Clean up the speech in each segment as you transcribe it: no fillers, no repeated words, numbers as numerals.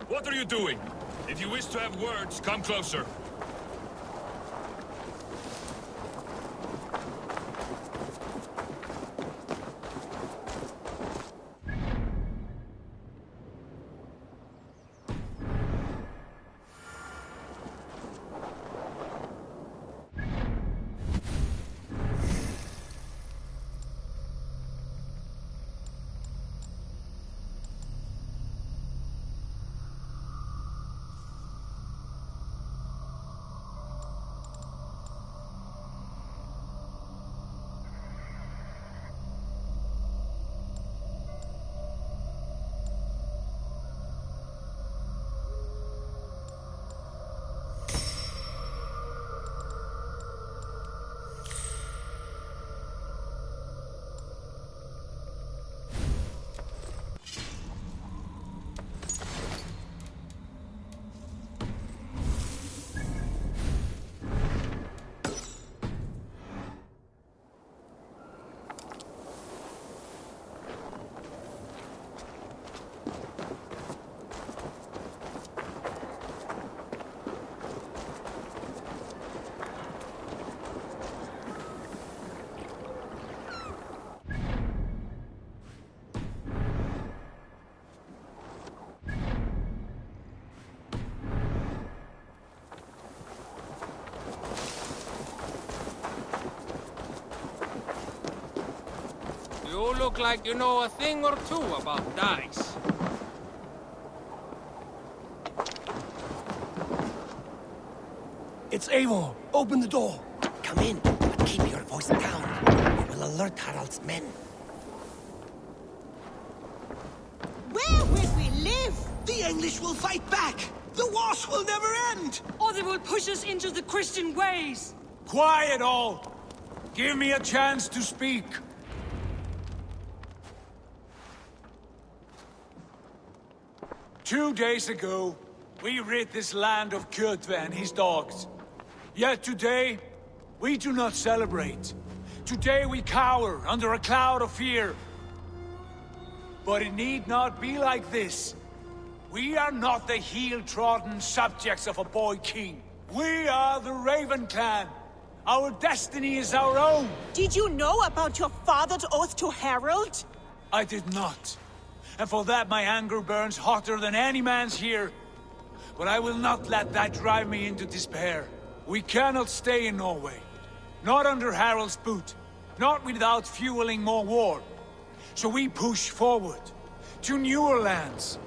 What are you doing? If you wish to have words, come closer. You look like you know a thing or two about dice. It's Eivor. Open the door. Come in, but keep your voice down. We will alert Harald's men. Where will we live? The English will fight back! The wars will never end! Or they will push us into the Christian ways! Quiet all! Give me a chance to speak. 2 days ago, we rid this land of Kjotve and his dogs. Yet today, we do not celebrate. Today we cower under a cloud of fear. But it need not be like this. We are not the heel-trodden subjects of a boy king. We are the Raven clan. Our destiny is our own. Did you know about your father's oath to Harald? I did not. And for that my anger burns hotter than any man's here. But I will not let that drive me into despair. We cannot stay in Norway. Not under Harald's boot. Not without fueling more war. So we push forward. To newer lands.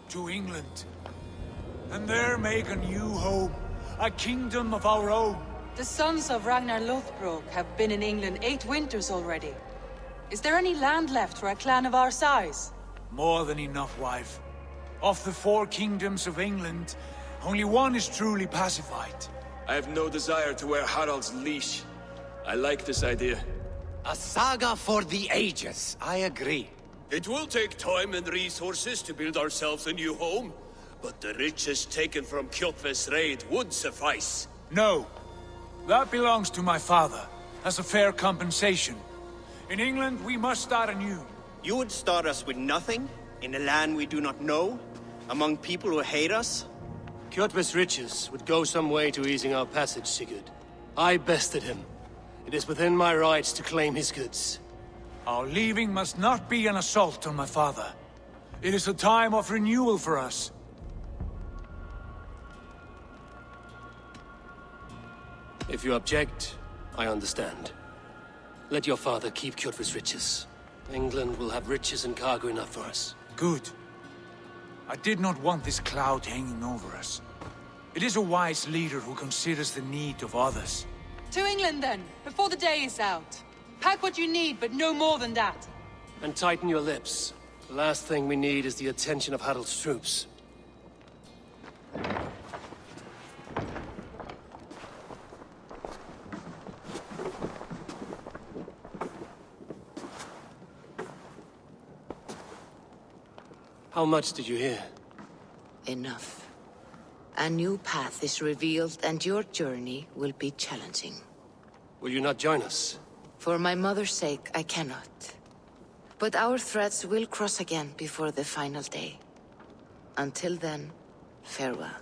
To England. And there make a new home. A kingdom of our own. The sons of Ragnar Lothbrok have been in England 8 winters already. Is there any land left for a clan of our size? More than enough, wife. Of the 4 kingdoms of England, only one is truly pacified. I have no desire to wear Harald's leash. I like this idea. A saga for the ages, I agree. It will take time and resources to build ourselves a new home, but the riches taken from Kjotve's raid would suffice. No. That belongs to my father, as a fair compensation. In England, we must start anew. You would start us with nothing? In a land we do not know? Among people who hate us? Kjotve's riches would go some way to easing our passage, Sigurd. I bested him. It is within my rights to claim his goods. Our leaving must not be an assault on my father. It is a time of renewal for us. If you object, I understand. Let your father keep Kjotve's riches. England will have riches and cargo enough for us. Good. I did not want this cloud hanging over us. It is a wise leader who considers the need of others. To England then, before the day is out. Pack what you need, but no more than that. And tighten your lips. The last thing we need is the attention of Harald's troops. How much did you hear? Enough. A new path is revealed, and your journey will be challenging. Will you not join us? For my mother's sake, I cannot. But our threads will cross again before the final day. Until then, farewell.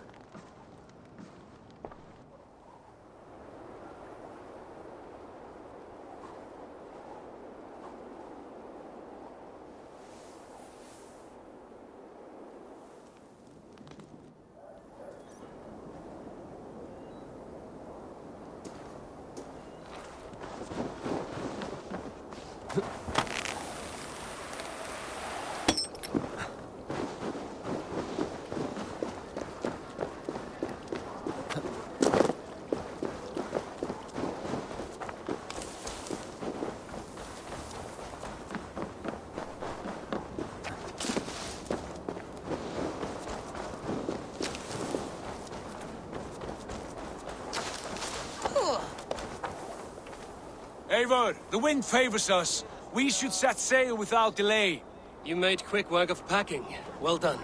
Eivor, the wind favors us. We should set sail without delay. You made quick work of packing. Well done.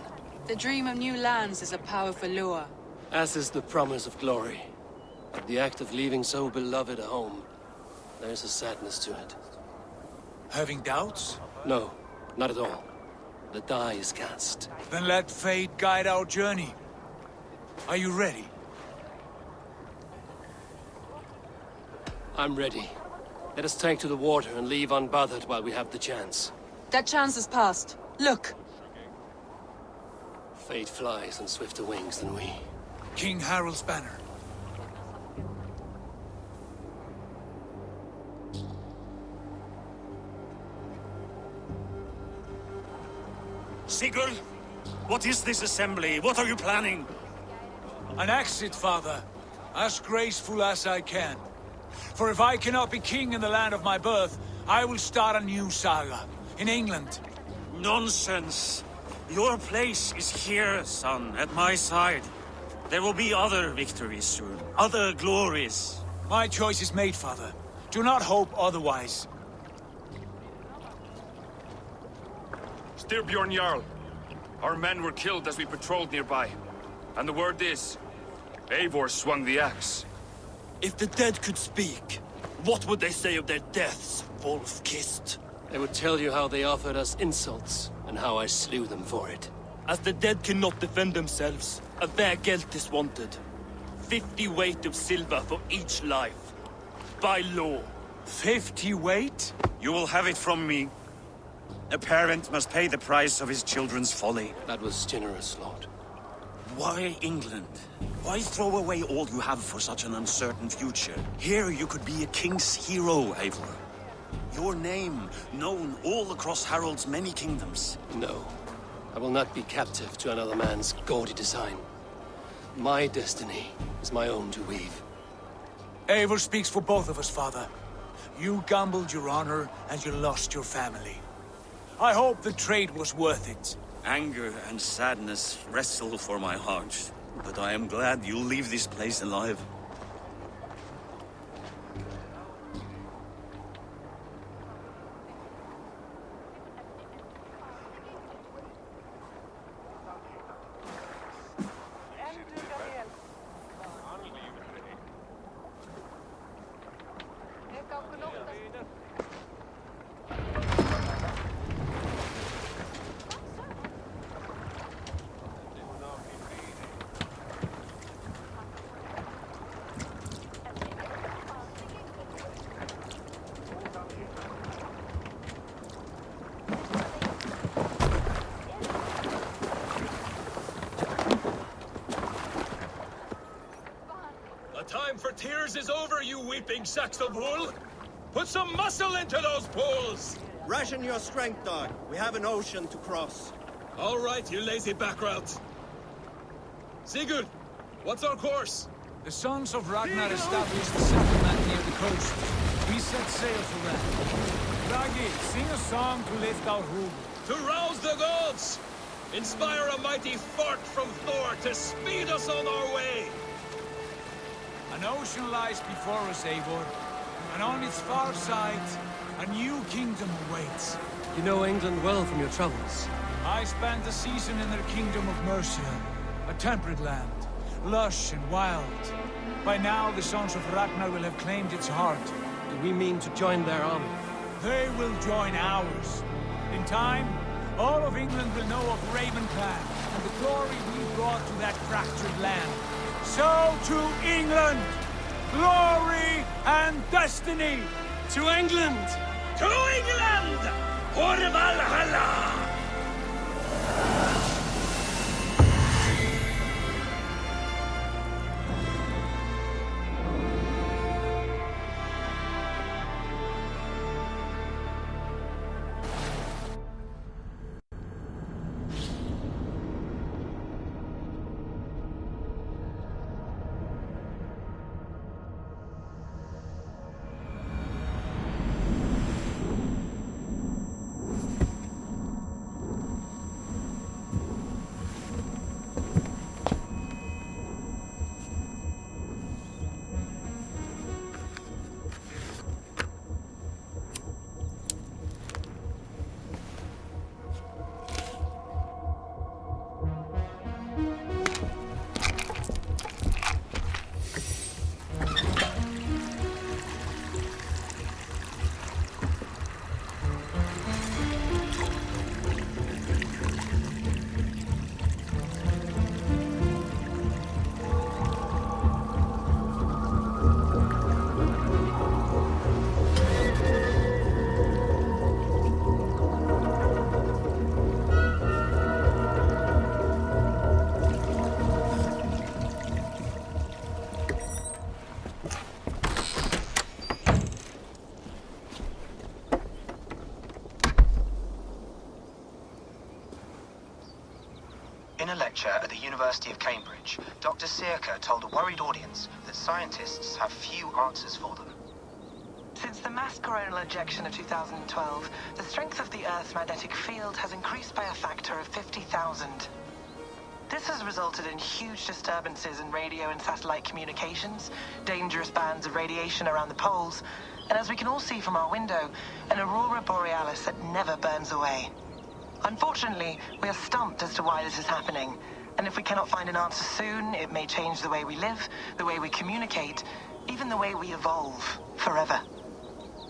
The dream of new lands is a powerful lure. As is the promise of glory. But the act of leaving so beloved a home, there's a sadness to it. Having doubts? No, not at all. The die is cast. Then let fate guide our journey. Are you ready? I'm ready. Let us take to the water and leave unbothered while we have the chance. That chance is past. Look! Fate flies on swifter wings than we. King Harald's banner. Sigurd, what is this assembly? What are you planning? An exit, father. As graceful as I can. For if I cannot be king in the land of my birth, I will start a new saga. In England. Nonsense. Your place is here, son, at my side. There will be other victories soon. Other glories. My choice is made, father. Do not hope otherwise. Styrbjorn Jarl. Our men were killed as we patrolled nearby. And the word is, Eivor swung the axe. If the dead could speak, what would they say of their deaths, wolf-kissed? They would tell you how they offered us insults, and how I slew them for it. As the dead cannot defend themselves, a fair gelt is wanted. 50 weight of silver for each life. By law. 50 weight? You will have it from me. A parent must pay the price of his children's folly. That was generous, Lord. Why England? Why throw away all you have for such an uncertain future? Here you could be a king's hero, Eivor. Your name known all across Harald's many kingdoms. No. I will not be captive to another man's gaudy design. My destiny is my own to weave. Eivor speaks for both of us, father. You gambled your honor, and you lost your family. I hope the trade was worth it. Anger and sadness wrestle for my heart, but I am glad you'll leave this place alive. Time for tears is over, you weeping sacks of wool! Put some muscle into those pools! Ration your strength, dog. We have an ocean to cross. All right, you lazy backrout. Sigurd, what's our course? The sons of Ragnar established a settlement near the coast. We set sail for that. Ragi, sing a song to lift our home. To rouse the gods! Inspire a mighty fart from Thor to speed us on our way! An ocean lies before us, Eivor, and on its far side, a new kingdom awaits. You know England well from your travels. I spent a season in their kingdom of Mercia, a temperate land, lush and wild. By now, the sons of Ragnar will have claimed its heart. Do we mean to join their army? They will join ours. In time, all of England will know of Raven Clan and the glory we brought to that fractured land. So to England, glory and destiny! To England! To England! For Valhalla! In a lecture at the University of Cambridge, Dr. Sirka told a worried audience that scientists have few answers for them. Since the mass coronal ejection of 2012, the strength of the Earth's magnetic field has increased by a factor of 50,000. This has resulted in huge disturbances in radio and satellite communications, dangerous bands of radiation around the poles, and as we can all see from our window, an aurora borealis that never burns away. Unfortunately, we are stumped as to why this is happening, and if we cannot find an answer soon, it may change the way we live, the way we communicate, even the way we evolve, forever.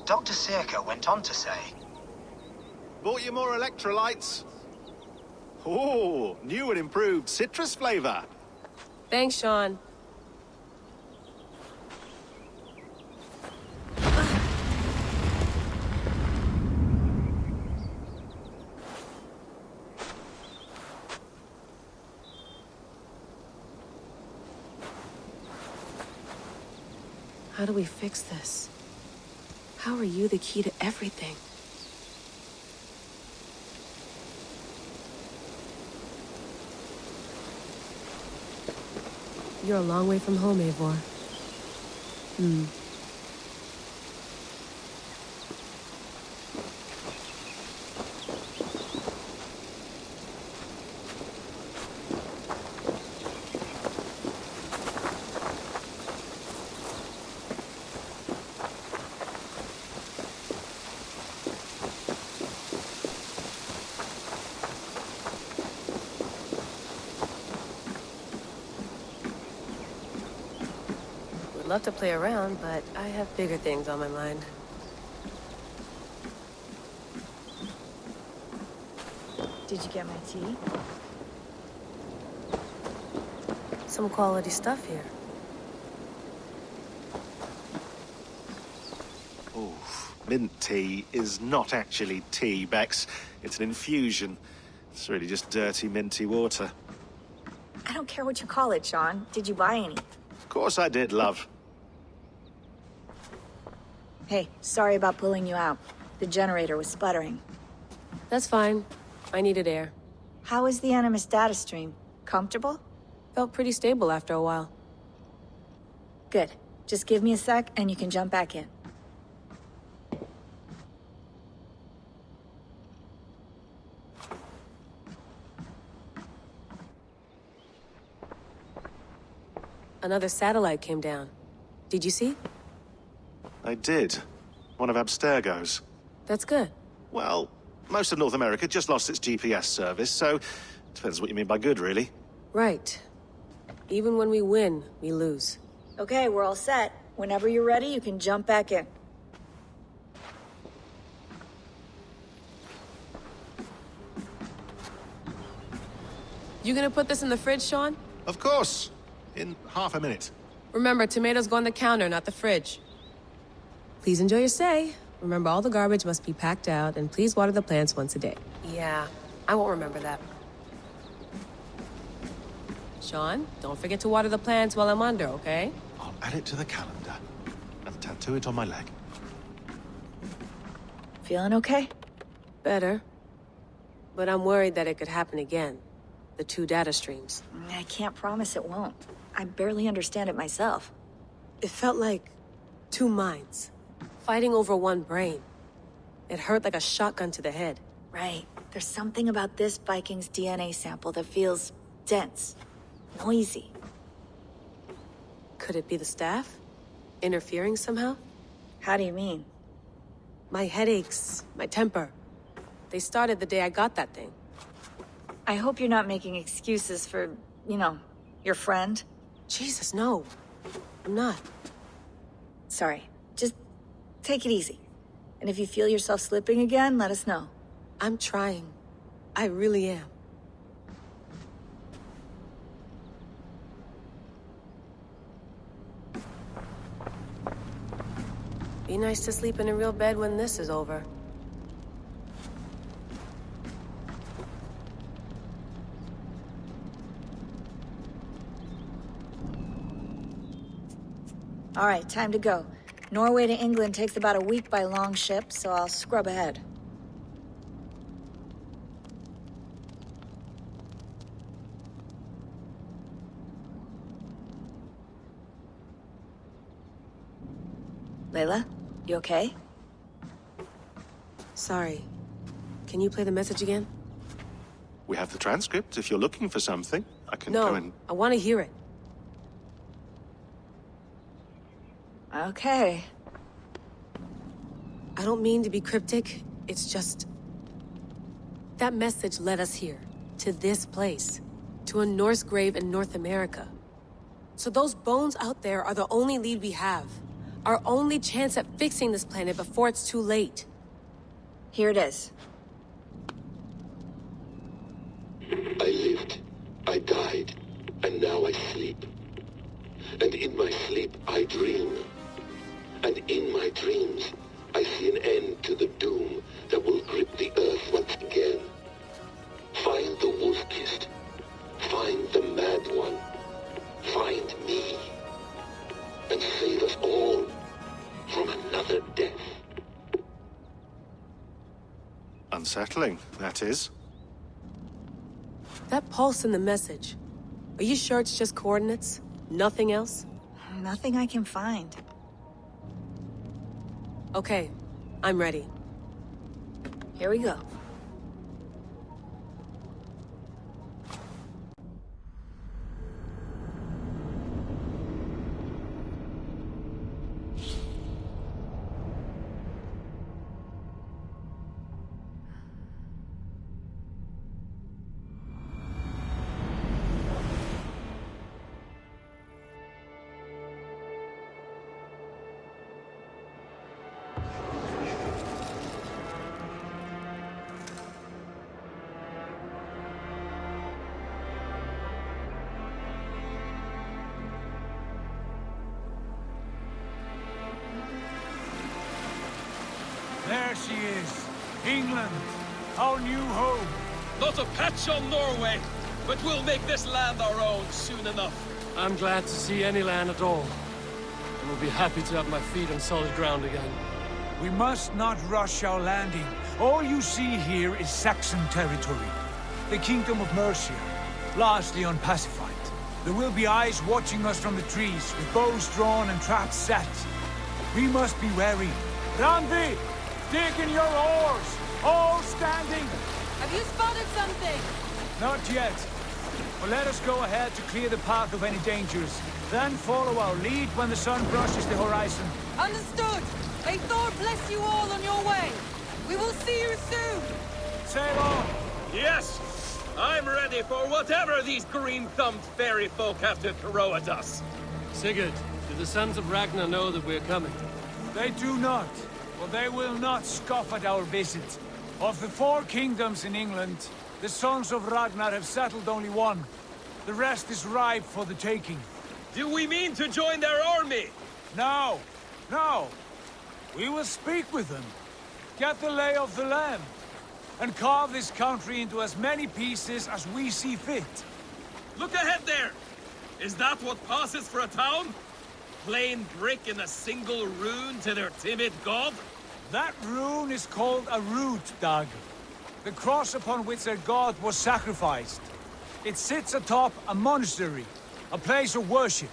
Dr. Sirka went on to say, "Bought you more electrolytes? Oh, new and improved citrus flavor." Thanks, Sean. How do we fix this? How are you the key to everything? You're a long way from home, Eivor. Love to play around, but I have bigger things on my mind. Did you get my tea? Some quality stuff here. Oh, mint tea is not actually tea, Bex. It's an infusion. It's really just dirty, minty water. I don't care what you call it, Sean. Did you buy any? Of course I did, love. Hey, sorry about pulling you out. The generator was sputtering. That's fine. I needed air. How is the Animus data stream? Comfortable? Felt pretty stable after a while. Good. Just give me a sec and you can jump back in. Another satellite came down. Did you see? I did. One of Abstergo's. That's good. Well, most of North America just lost its GPS service, so depends what you mean by good, really. Right. Even when we win, we lose. Okay, we're all set. Whenever you're ready, you can jump back in. You gonna put this in the fridge, Sean? Of course. In half a minute. Remember, tomatoes go on the counter, not the fridge. Please enjoy your stay. Remember, all the garbage must be packed out, and please water the plants once a day. Yeah, I won't remember that. Sean, don't forget to water the plants while I'm under, okay? I'll add it to the calendar and tattoo it on my leg. Feeling okay? Better. But I'm worried that it could happen again. The two data streams. I can't promise it won't. I barely understand it myself. It felt like two minds, fighting over one brain. It hurt like a shotgun to the head. Right. There's something about this Viking's DNA sample that feels dense, noisy. Could it be the staff? Interfering somehow? How do you mean? My headaches, my temper. They started the day I got that thing. I hope you're not making excuses for, you know, your friend. Jesus, no. I'm not. Sorry. Just take it easy. And if you feel yourself slipping again, let us know. I'm trying. I really am. Be nice to sleep in a real bed when this is over. All right, time to go. Norway to England takes about a week by long ship, so I'll scrub ahead. Layla, you okay? Sorry. Can you play the message again? We have the transcript. If you're looking for something, I can No, go and... I want to hear it. Okay. I don't mean to be cryptic. It's just... that message led us here. To this place. To a Norse grave in North America. So those bones out there are the only lead we have. Our only chance at fixing this planet before it's too late. Here it is. I lived, I died, and now I sleep. And in my sleep I dream. And in my dreams, I see an end to the doom that will grip the earth once again. Find the wolf-kissed. Find the mad one. Find me. And save us all from another death. Unsettling, that is. That pulse in the message. Are you sure it's just coordinates? Nothing else? Nothing I can find. Okay, I'm ready. Here we go. There she is. England, our new home. Not a patch on Norway, but we'll make this land our own soon enough. I'm glad to see any land at all. And will be happy to have my feet on solid ground again. We must not rush our landing. All you see here is Saxon territory. The kingdom of Mercia, largely unpacified. There will be eyes watching us from the trees, with bows drawn and traps set. We must be wary. Randi! Dig in your oars! All standing! Have you spotted something? Not yet. But let us go ahead to clear the path of any dangers. Then follow our lead when the sun brushes the horizon. Understood! May Thor bless you all on your way! We will see you soon! Sail on! Yes! I'm ready for whatever these green-thumbed fairy folk have to throw at us. Sigurd, do the sons of Ragnar know that we're coming? They do not. But they will not scoff at our visit. Of the 4 kingdoms in England, the sons of Ragnar have settled only one. The rest is ripe for the taking. Do we mean to join their army? No, no. We will speak with them, get the lay of the land, and carve this country into as many pieces as we see fit. Look ahead there! Is that what passes for a town? Plain brick in a single rune to their timid god? That rune is called a root, Dag. The cross upon which their god was sacrificed. It sits atop a monastery, a place of worship.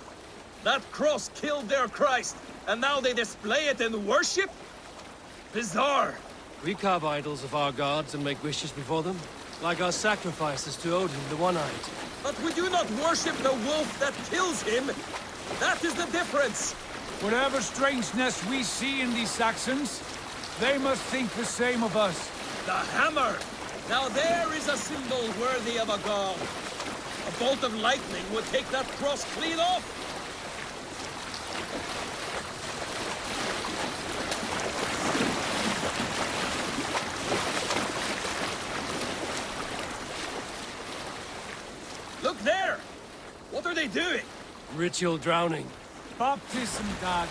That cross killed their Christ, and now they display it in worship? Bizarre. We carve idols of our gods and make wishes before them, like our sacrifices to Odin, the One-Eyed. But we do not worship the wolf that kills him. That is the difference. Whatever strangeness we see in these Saxons, they must think the same of us. The hammer! Now there is a symbol worthy of a god. A bolt of lightning would take that cross clean off. Look there! What are they doing? Ritual drowning. Baptism, Dag.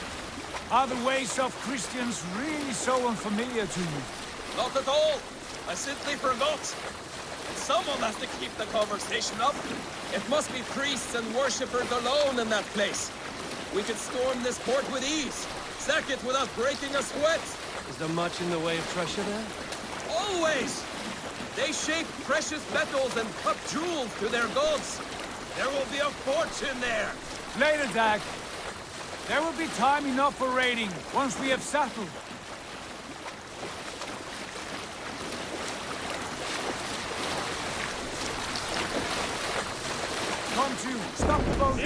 Are the ways of Christians really so unfamiliar to you? Not at all. I simply forgot. Someone has to keep the conversation up. It must be priests and worshippers alone in that place. We could storm this port with ease. Sack it without breaking a sweat. Is there much in the way of treasure there? Always! They shape precious metals and cut jewels to their gods. There will be a fortune there. Later, Dag. There will be time enough for raiding, once we have settled. Come to, stop the boat.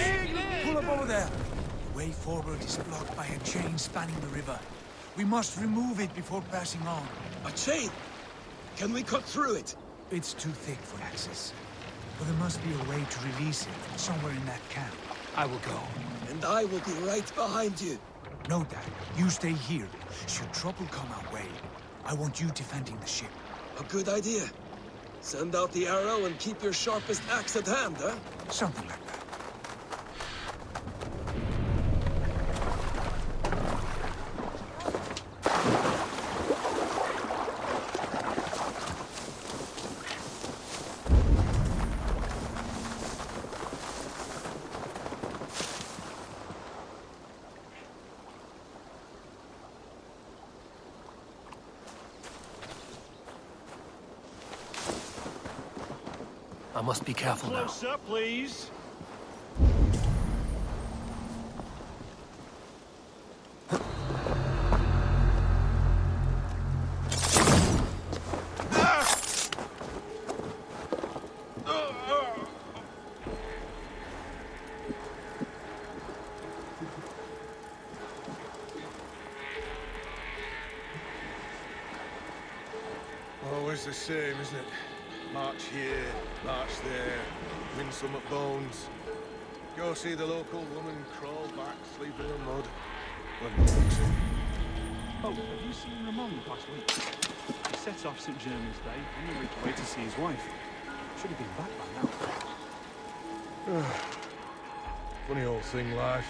Pull up over there. The way forward is blocked by a chain spanning the river. We must remove it before passing on. A chain? Can we cut through it? It's too thick for access. But there must be a way to release it, somewhere in that camp. I will go. And I will be right behind you. No, Dad. You stay here. Should trouble come our way, I want you defending the ship. A good idea. Send out the arrow and keep your sharpest axe at hand, huh? Something like that. I must be careful now. Closer, please. Always the same, isn't it? March here, march there, win some at bones. Go see the local woman, crawl back, sleep in the mud. Oh, have you seen Ramon last week? He set off St. Germans Day on the week away to see his wife. Should have been back by now. Funny old thing, life.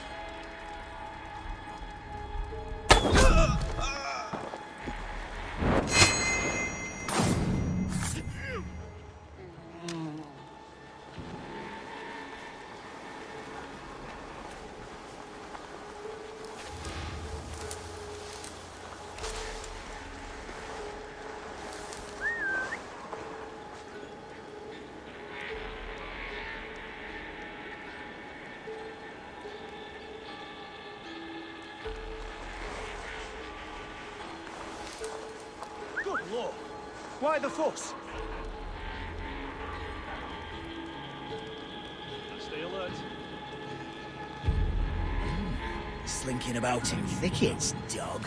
Why the fuss? Stay alert. Slinking about in thickets, dog.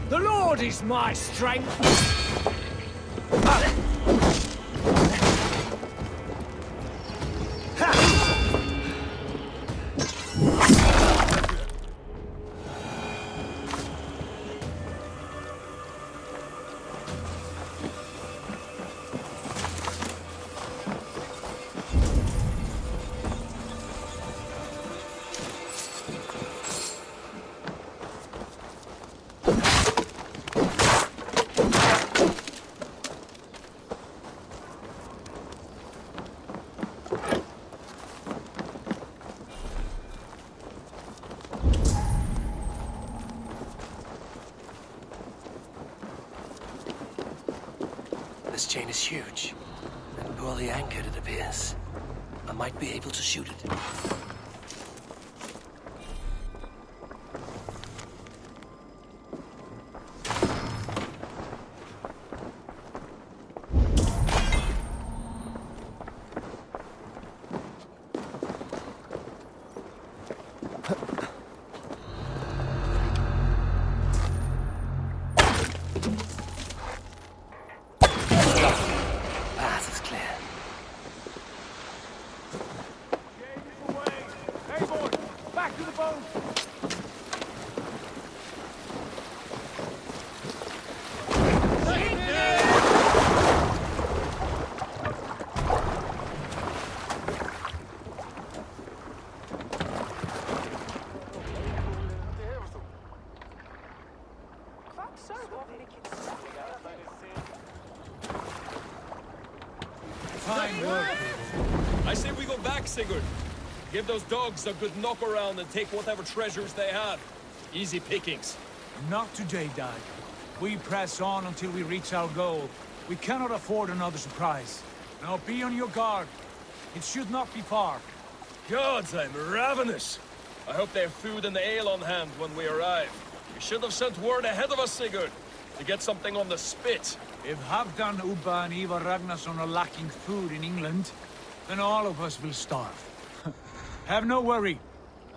The Lord is my strength. This chain is huge, and poorly anchored, it appears. I might be able to shoot it. Path is clear. Eivor, back to the boat! Fine work. I say we go back, Sigurd. Give those dogs a good knock around and take whatever treasures they have. Easy pickings. Not today, Dag. We press on until we reach our goal. We cannot afford another surprise. Now be on your guard. It should not be far. Gods, I'm ravenous. I hope they have food and ale on hand when we arrive. You should have sent word ahead of us, Sigurd, to get something on the spit. If Halfdan, Ubba and Eivor Ragnarsson are lacking food in England, then all of us will starve. Have no worry.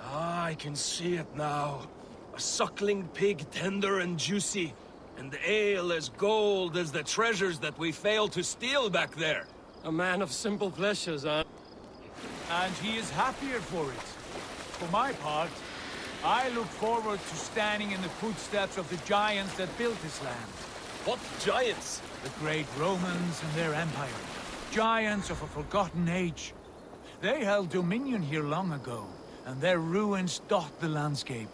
Ah, I can see it now. A suckling pig, tender and juicy, and ale as gold as the treasures that we failed to steal back there. A man of simple pleasures, huh? And he is happier for it. For my part, I look forward to standing in the footsteps of the giants that built this land. What giants? The great Romans and their empire. Giants of a forgotten age. They held dominion here long ago, and their ruins dot the landscape.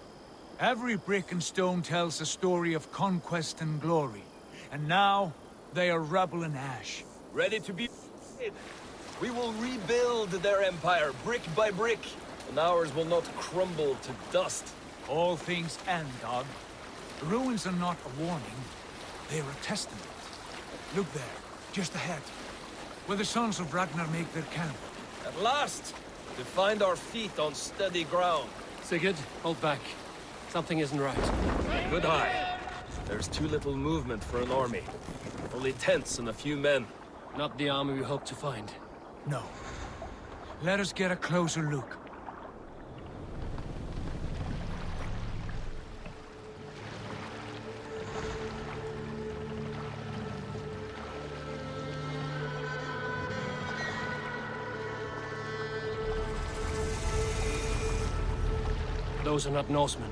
Every brick and stone tells a story of conquest and glory. And now, they are rubble and ash. Ready to be... We will rebuild their empire, brick by brick, and ours will not crumble to dust. All things end, Dog. The ruins are not a warning, they are a testament. Look there, just ahead, where the sons of Ragnar make their camp. At last! To find our feet on steady ground. Sigurd, hold back. Something isn't right. Good eye. There's too little movement for an army. Only tents and a few men. Not the army we hope to find. No. Let us get a closer look. Those are not Norsemen.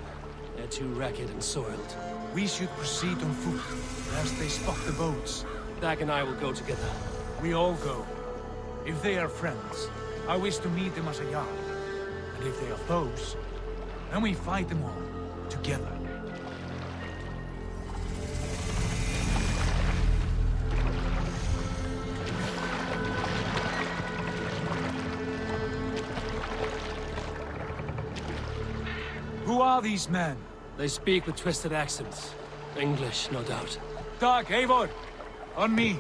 They're too ragged and soiled. We should proceed on foot, lest they spot the boats. Dag and I will go together. We all go. If they are friends, I wish to meet them as a Jarl. And if they are foes, then we fight them all, together. Who are these men? They speak with twisted accents. English, no doubt. Dag, Eivor! On me!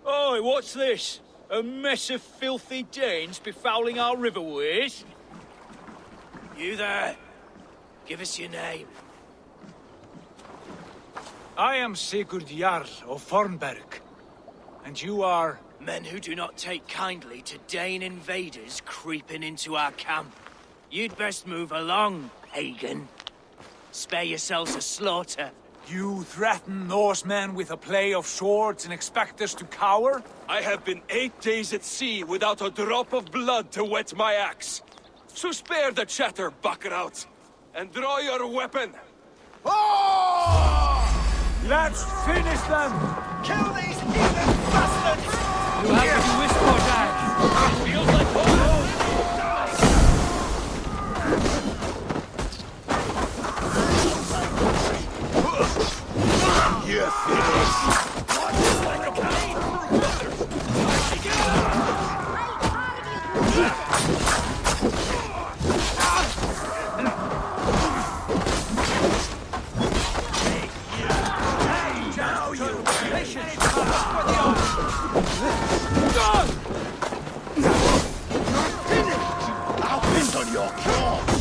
Oi, what's this? A mess of filthy Danes befouling our riverways? You there. Give us your name. I am Sigurd Jarl of Fornberg. And you are... Men who do not take kindly to Dane invaders creeping into our camp. You'd best move along, pagan. Spare yourselves a slaughter. You threaten Norsemen with a play of swords and expect us to cower? I have been 8 days at sea without a drop of blood to wet my axe. So spare the chatter, buckerout, and draw your weapon. Let's finish them! Kill these heathen bastards! You have to whisper that. It feels like home. You're finished! Like a cane! Now you patience for the oath! You're finished! I'll piss on your claws!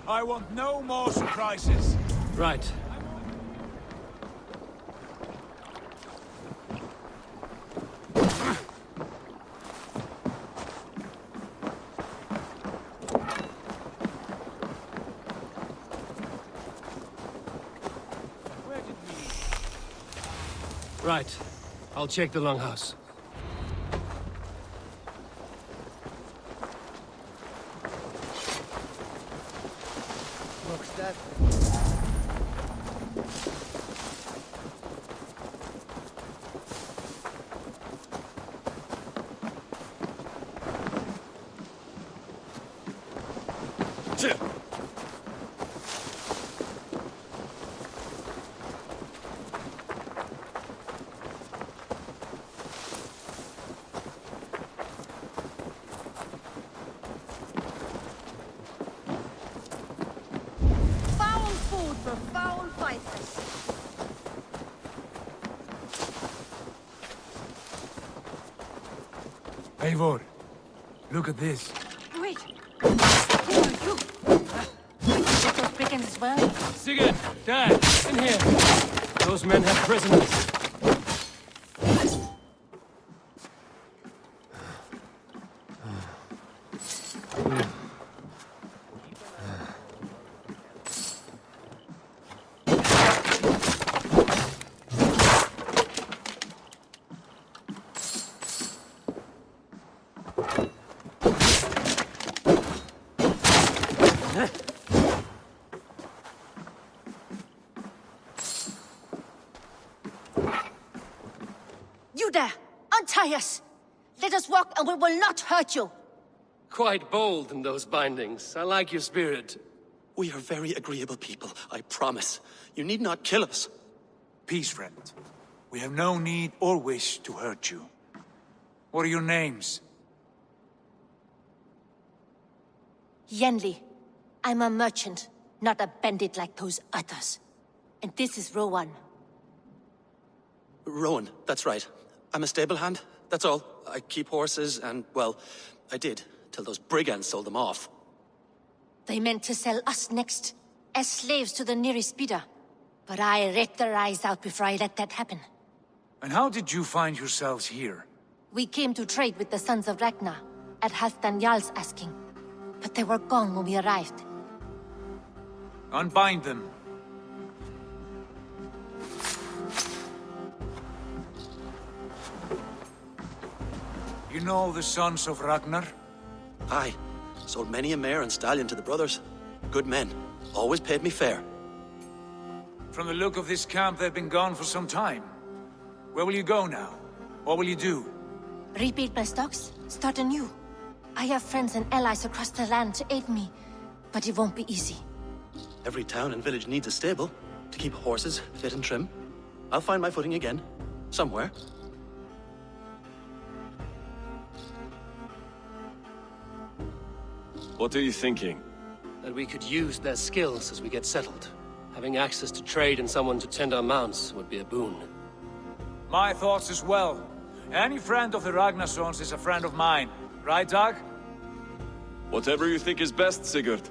I want no more surprises. Right. Right. I'll check the longhouse. Looks that. Eivor, look at this. Wait! Who are you? Get those brigands as well? Sigurd! Dad! In here! Those men have prisoners. You there! Untie us! Let us walk and we will not hurt you! Quite bold in those bindings. I like your spirit. We are very agreeable people, I promise. You need not kill us. Peace, friend. We have no need or wish to hurt you. What are your names? Yenli. I'm a merchant, not a bandit like those others. And this is Rowan. Rowan, that's right. I'm a stable hand, that's all. I keep horses and, well, I did, till those brigands sold them off. They meant to sell us next, as slaves to the nearest bidder. But I ripped their eyes out before I let that happen. And how did you find yourselves here? We came to trade with the Sons of Ragnar, at Halfdan Jarl's asking. But they were gone when we arrived. Unbind them. You know the Sons of Ragnar? Aye. Sold many a mare and stallion to the brothers. Good men. Always paid me fair. From the look of this camp, they've been gone for some time. Where will you go now? What will you do? Rebuild my stocks, start anew. I have friends and allies across the land to aid me, but it won't be easy. Every town and village needs a stable to keep horses fit and trim. I'll find my footing again. Somewhere. What are you thinking? That we could use their skills as we get settled. Having access to trade and someone to tend our mounts would be a boon. My thoughts as well. Any friend of the Ragnarsons is a friend of mine. Right, Dag? Whatever you think is best, Sigurd.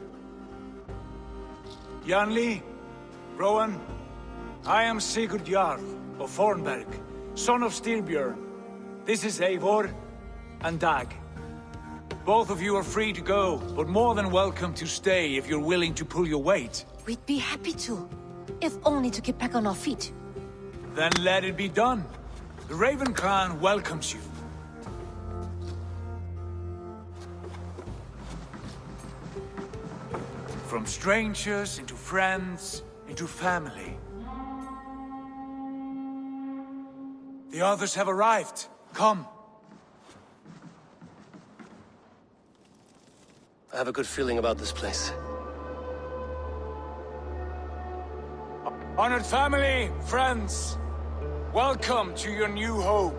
Janli, Rowan, I am Sigurd Jarl of Fornberg, son of Styrbjörn. This is Eivor and Dag. Both of you are free to go, but more than welcome to stay if you're willing to pull your weight. We'd be happy to, if only to get back on our feet. Then let it be done. The Raven Clan welcomes you. From strangers into friends, into family. The others have arrived. Come. I have a good feeling about this place. Honored family, friends, welcome to your new home.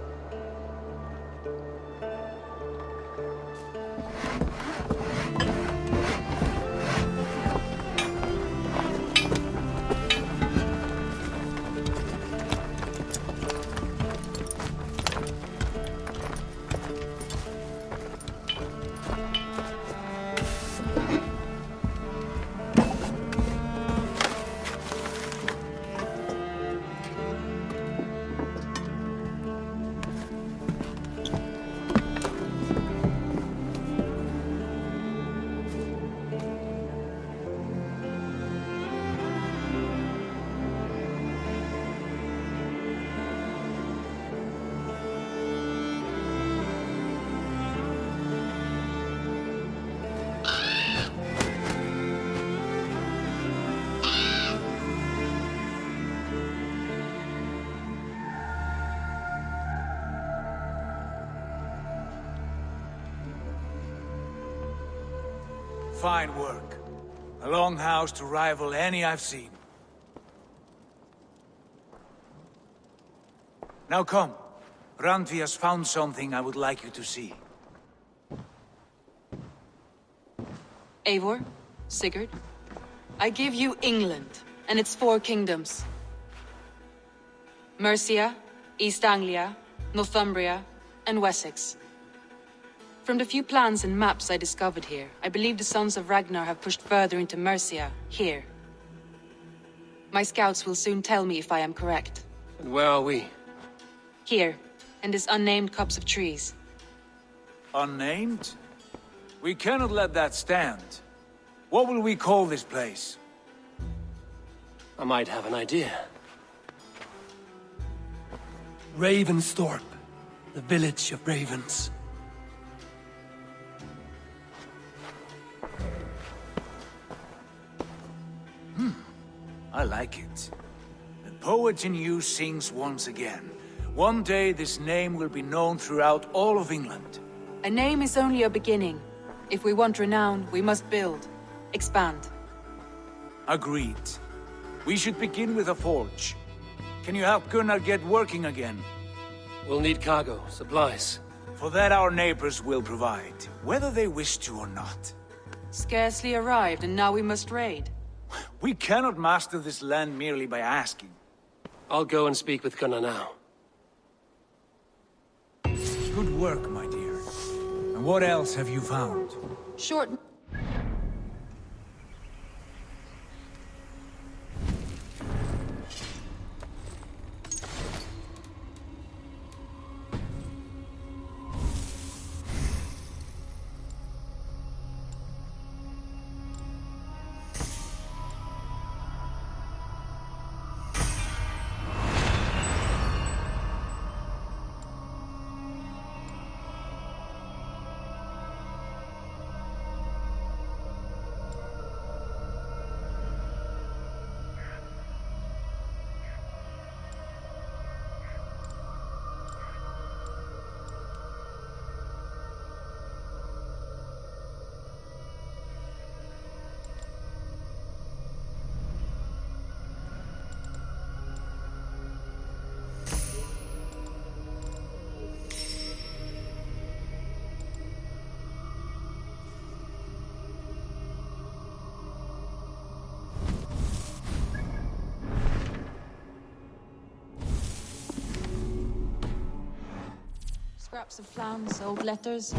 Fine work. A longhouse to rival any I've seen. Now come. Randvi has found something I would like you to see. Eivor, Sigurd, I give you England and its 4 kingdoms. Mercia, East Anglia, Northumbria, and Wessex. From the few plans and maps I discovered here, I believe the Sons of Ragnar have pushed further into Mercia, here. My scouts will soon tell me if I am correct. And where are we? Here, in this unnamed copse of trees. Unnamed? We cannot let that stand. What will we call this place? I might have an idea. Ravensthorpe, the village of ravens. I like it. The poet in you sings once again. One day this name will be known throughout all of England. A name is only a beginning. If we want renown, we must build. Expand. Agreed. We should begin with a forge. Can you help Gunnar get working again? We'll need cargo, supplies. For that our neighbors will provide, whether they wish to or not. Scarcely arrived, and now we must raid. We cannot master this land merely by asking. I'll go and speak with Gunnar now. Good work, my dear. And what else have you found? Short... Scraps of plans, old letters.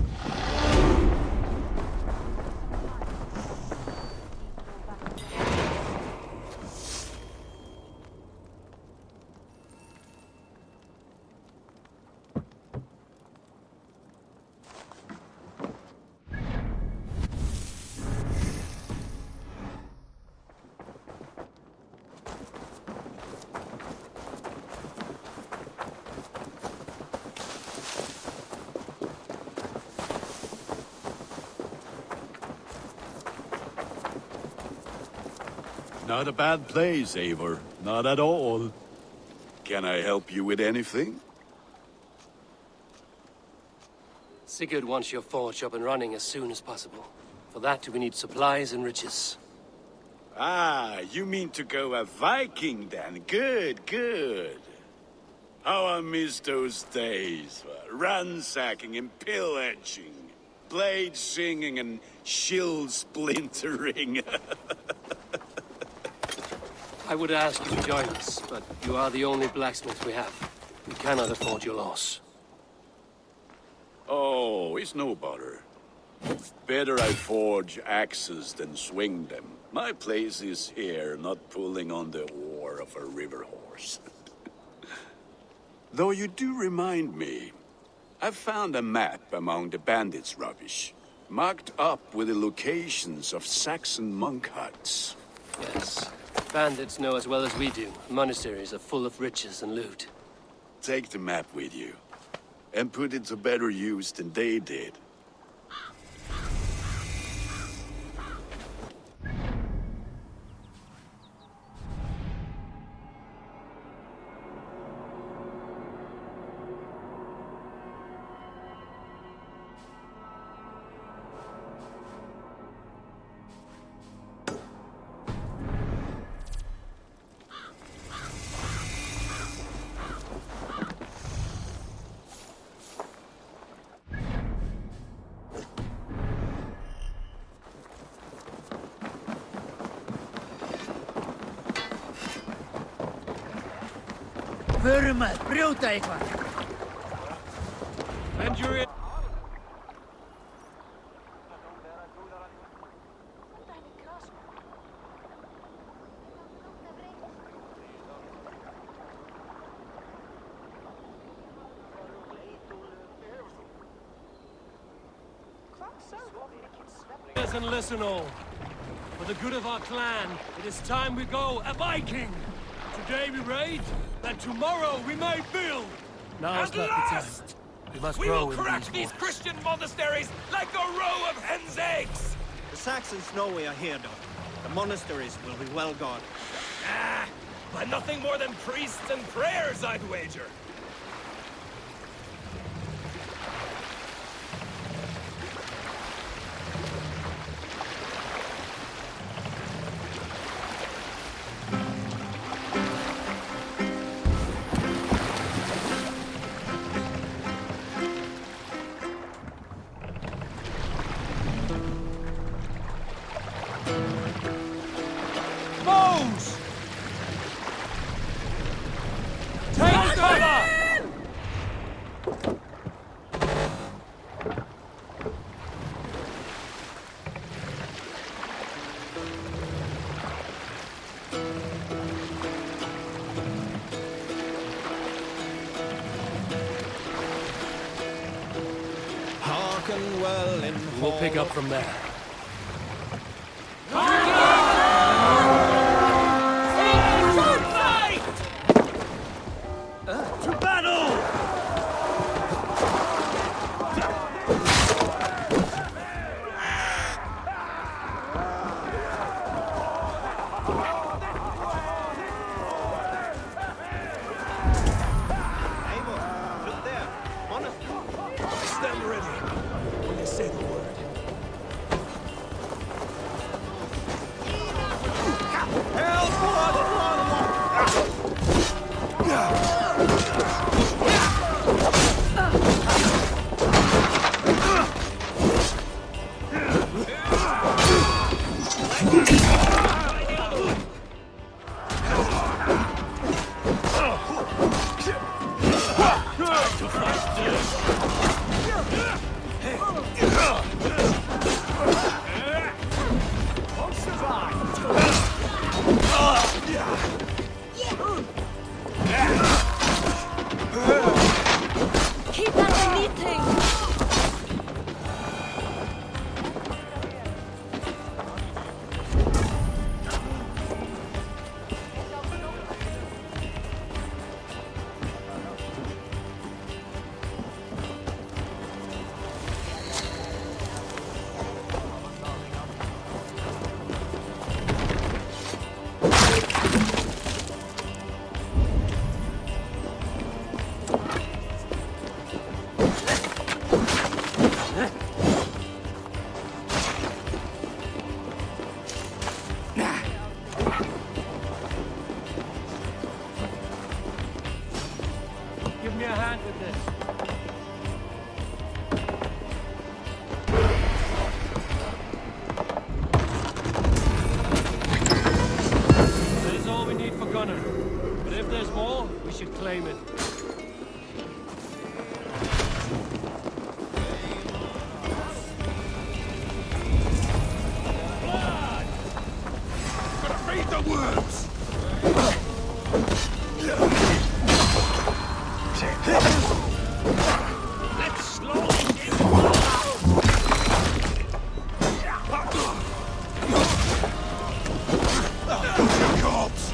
Not a bad place, Eivor. Not at all. Can I help you with anything? Sigurd wants your forge up and running as soon as possible. For that, we need supplies and riches. Ah, you mean to go a Viking then? Good, good. How I miss those days. Ransacking and pillaging. Blade singing and shield splintering. I would ask you to join us, but you are the only blacksmith we have. We cannot afford your loss. Oh, it's no bother. Better I forge axes than swing them. My place is here, not pulling on the oar of a river horse. Though you do remind me, I found a map among the bandits' rubbish, marked up with the locations of Saxon monk huts. Yes. Bandits know as well as we do. Monasteries are full of riches and loot. Take the map with you, and put it to better use than they did. Förum að brjóta eitthvað. And you're in. And listen all. For the good of our clan, it is time we go a Viking! Today we raid, then tomorrow we may build! Now's not the time. We must we grow will in crack these these Christian monasteries like a row of hen's eggs! The Saxons know we are here, though. The monasteries will be well guarded. By nothing more than priests and prayers, I'd wager. Bones! Take cover! Hearken well in We'll pick up from there. To battle! Eivor, look there. On us. Stand ready when they say the word. Keep that beneath thing! Give me a hand with this. That is all we need for Gunner. But if there's more, we should claim it. Blood! Gotta feed the worms! Let's slowly get corpse!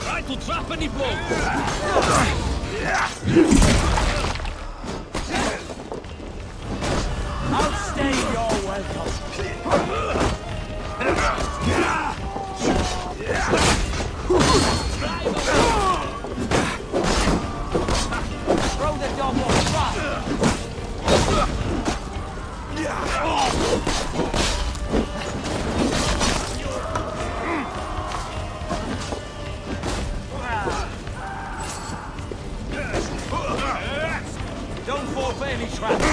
Try to trap any blows! I'll stay your welcome. Throw the dog on the front. Don't fall for any traps.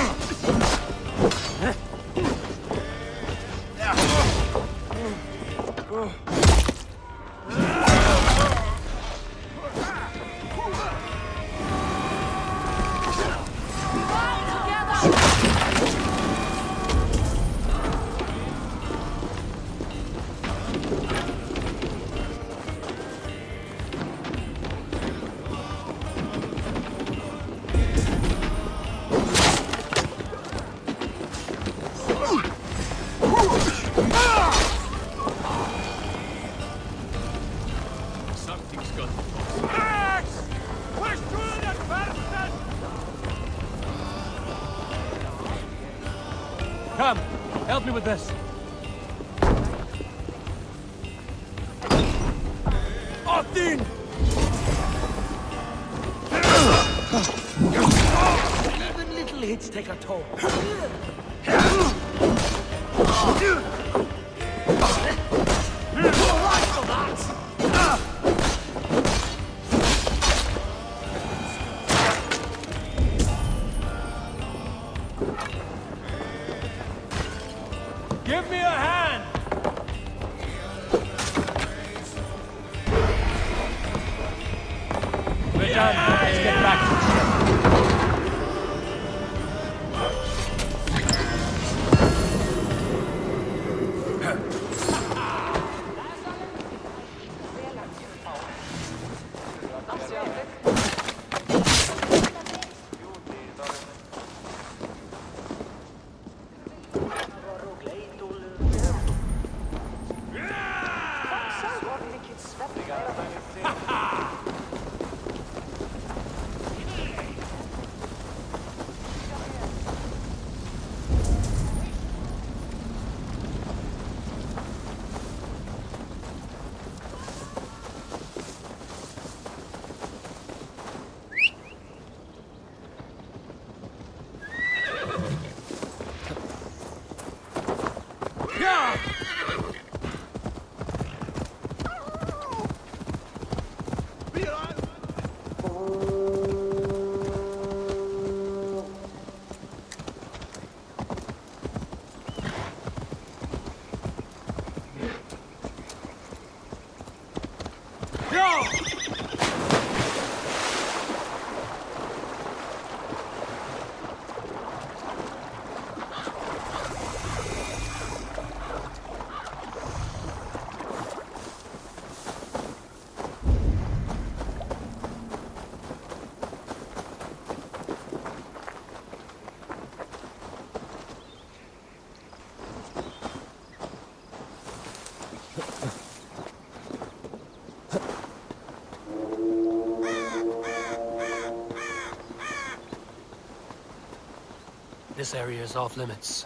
Something's got to Max! Push through that bastard! Come! Help me with this. Odin! Even little hits take a toll. Give me a hand! We're done. Let's get back to the ship. This area is off limits.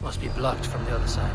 Must be blocked from the other side.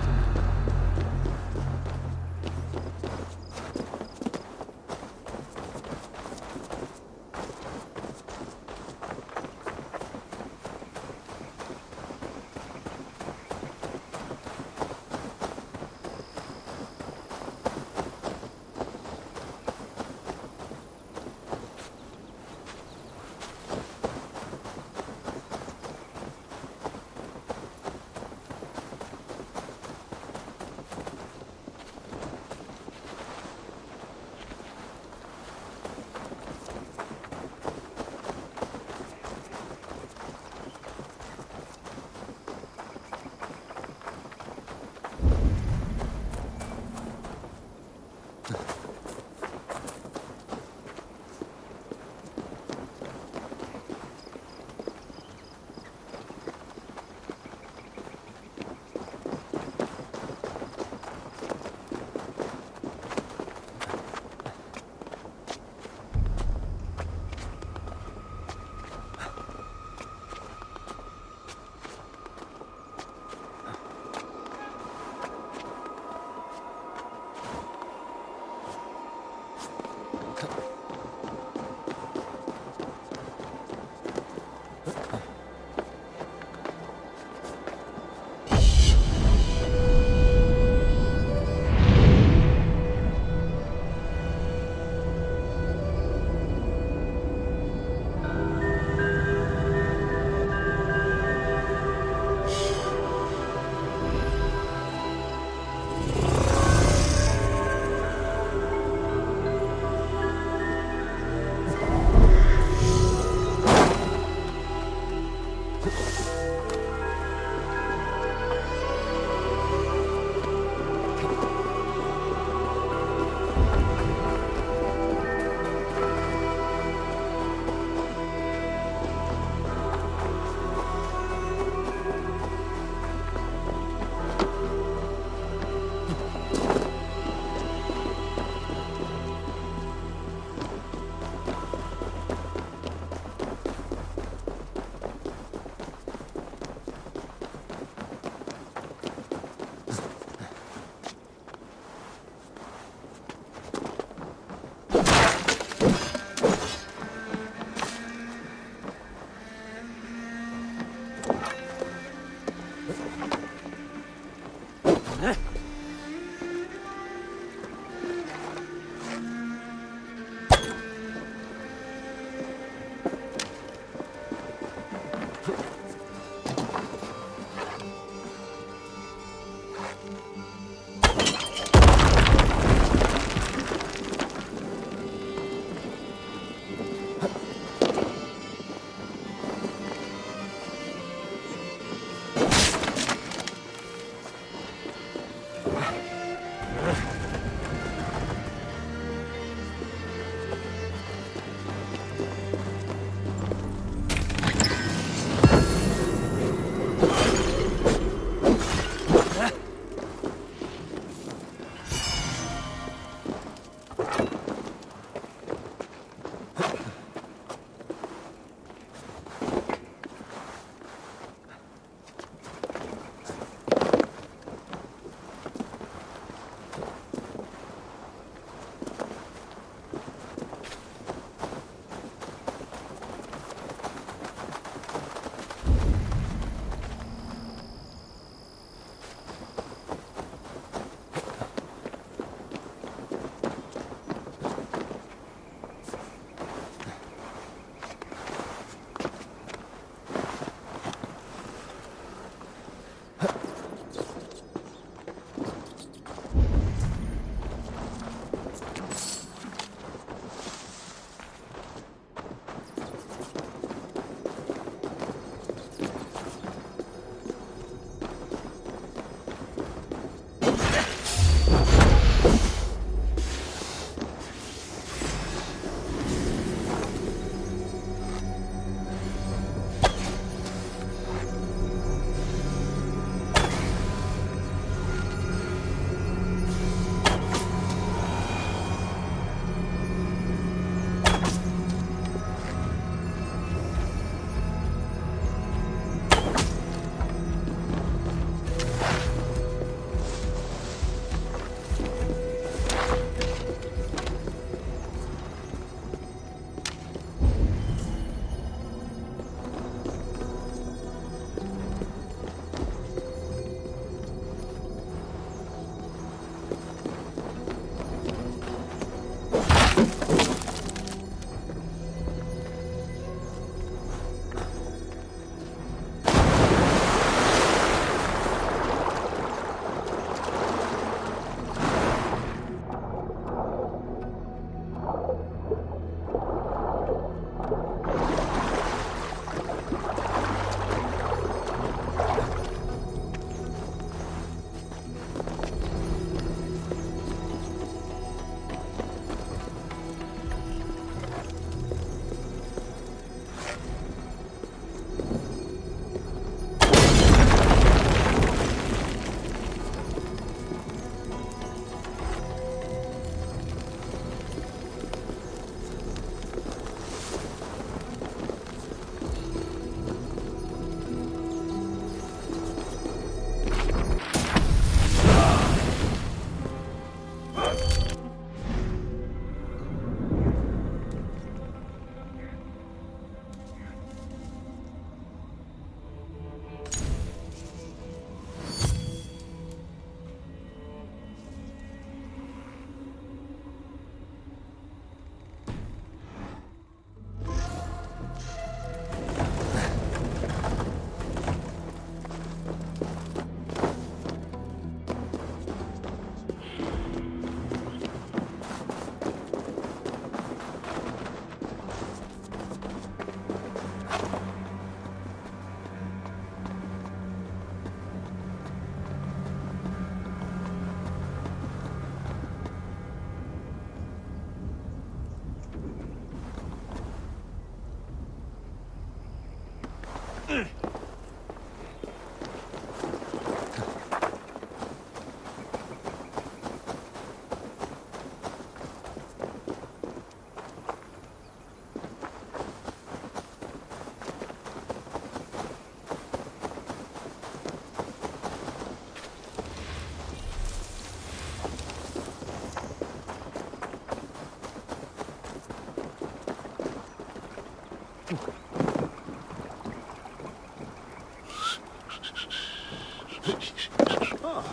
Oh,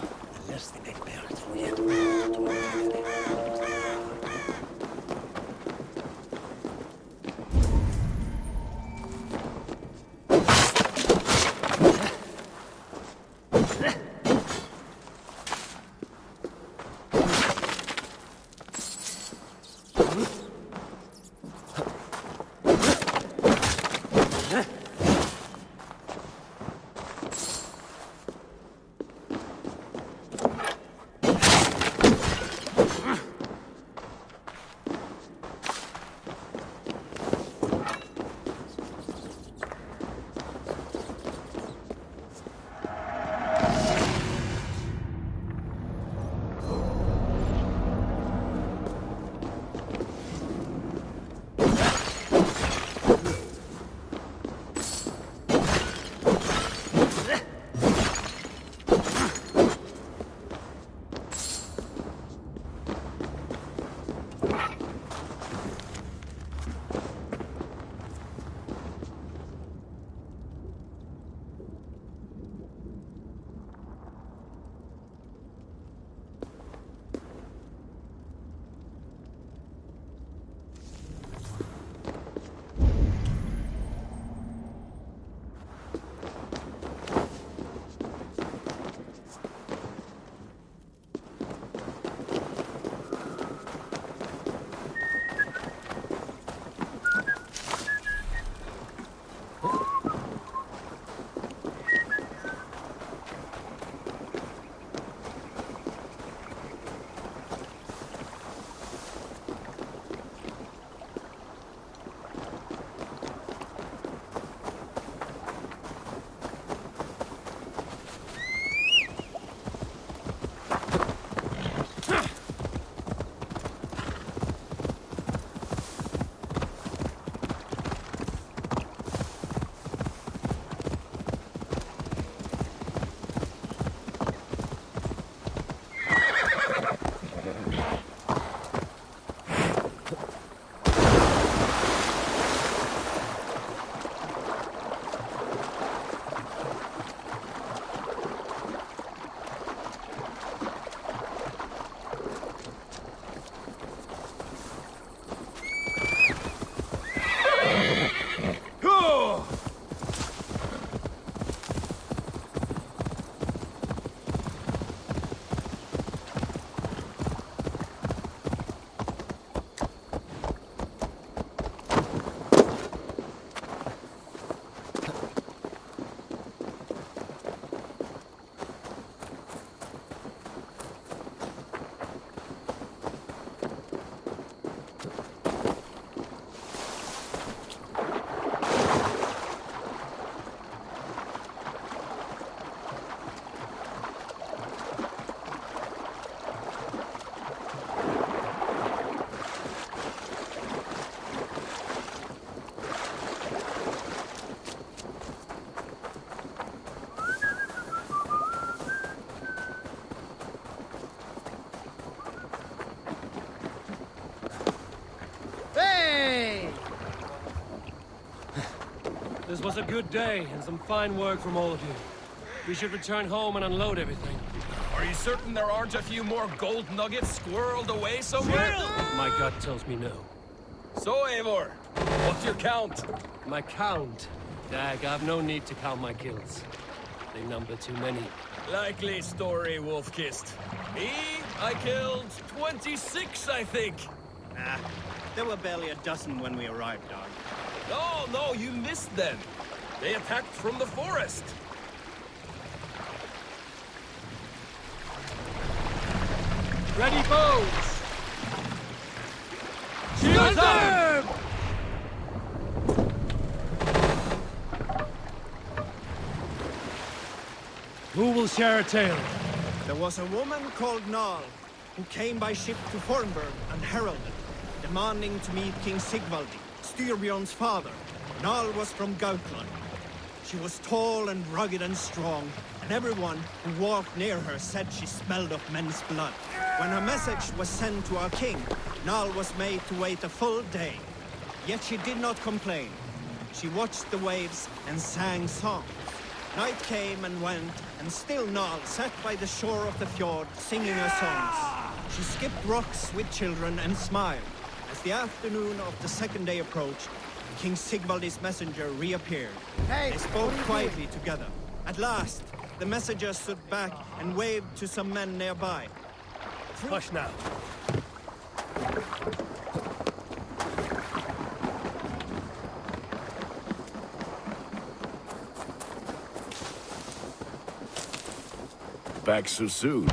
unless This was a good day, and some fine work from all of you. We should return home and unload everything. Are you certain there aren't a few more gold nuggets squirreled away somewhere? My gut tells me no. So, Eivor, what's your count? My count? Dag, I've no need to count my kills. They number too many. Likely story, Wolf-Kissed. Me, I killed 26, I think. Nah, there were barely a dozen when we arrived, dog. No, you missed them. They attacked from the forest. Ready, bows! Shoot them! Who will share a tale? There was a woman called Nal, who came by ship to Fornburg and heralded, demanding to meet King Sigvaldi, Styrbjorn's father. Nal was from Gautland. She was tall and rugged and strong, and everyone who walked near her said she smelled of men's blood. When her message was sent to our king, Nal was made to wait a full day. Yet she did not complain. She watched the waves and sang songs. Night came and went, and still Nal sat by the shore of the fjord singing her songs. She skipped rocks with children and smiled. As the afternoon of the second day approached, King Sigvaldi's messenger reappeared. They spoke quietly together. At last, the messenger stood back and waved to some men nearby. Hush now. Back so soon.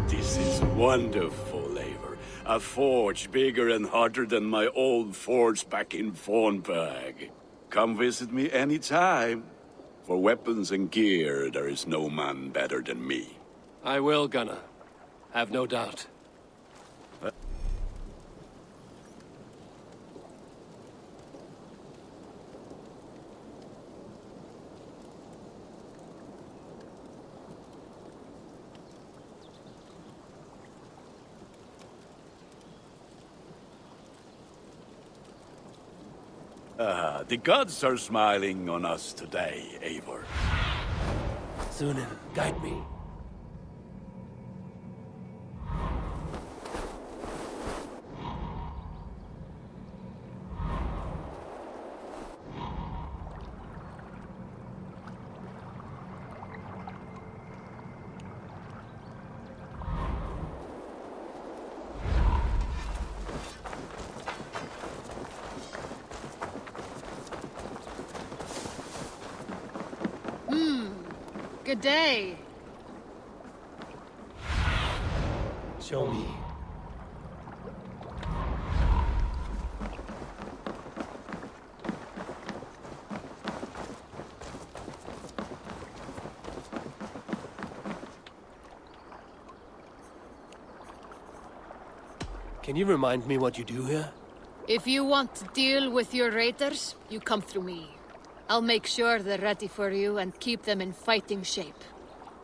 This is wonderful, Eivor. A forge bigger and hotter than my old forge back in Fornburg. Come visit me anytime. For weapons and gear, there is no man better than me. I will, Gunnar. Have no doubt. The gods are smiling on us today, Eivor. Sunan, guide me. Good day. Show me. Can you remind me what you do here? If you want to deal with your raiders, you come through me. I'll make sure they're ready for you and keep them in fighting shape.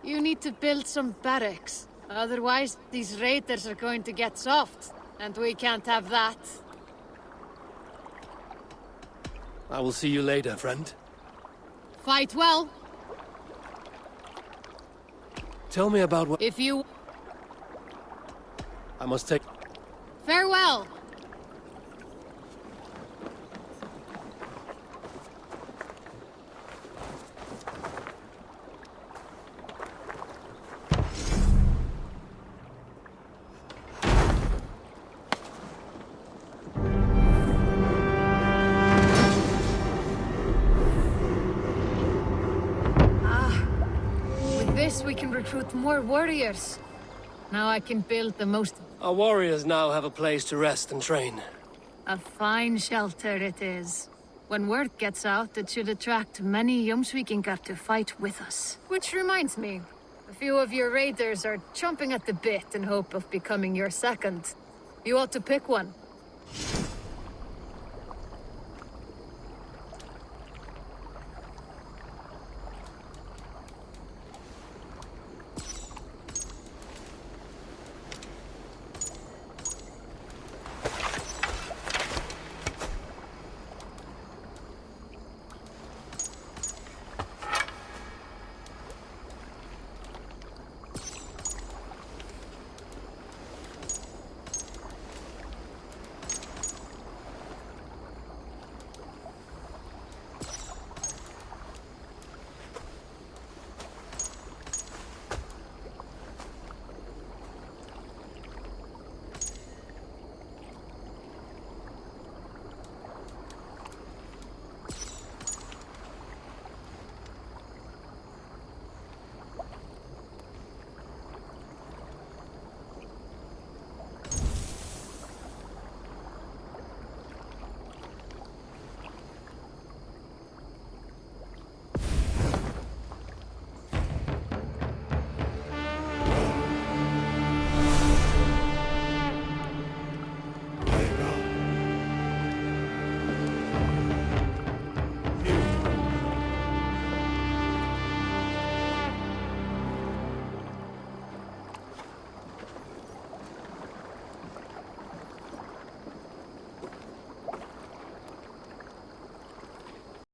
You need to build some barracks. Otherwise, these raiders are going to get soft, and we can't have that. I will see you later, friend. Fight well. Tell me about what... If you... I must take... Farewell! We can recruit more warriors. Now I can build the most... Our warriors now have a place to rest and train. A fine shelter it is. When word gets out, it should attract many Jomsvikingar to fight with us. Which reminds me, a few of your raiders are chomping at the bit in hope of becoming your second. You ought to pick one.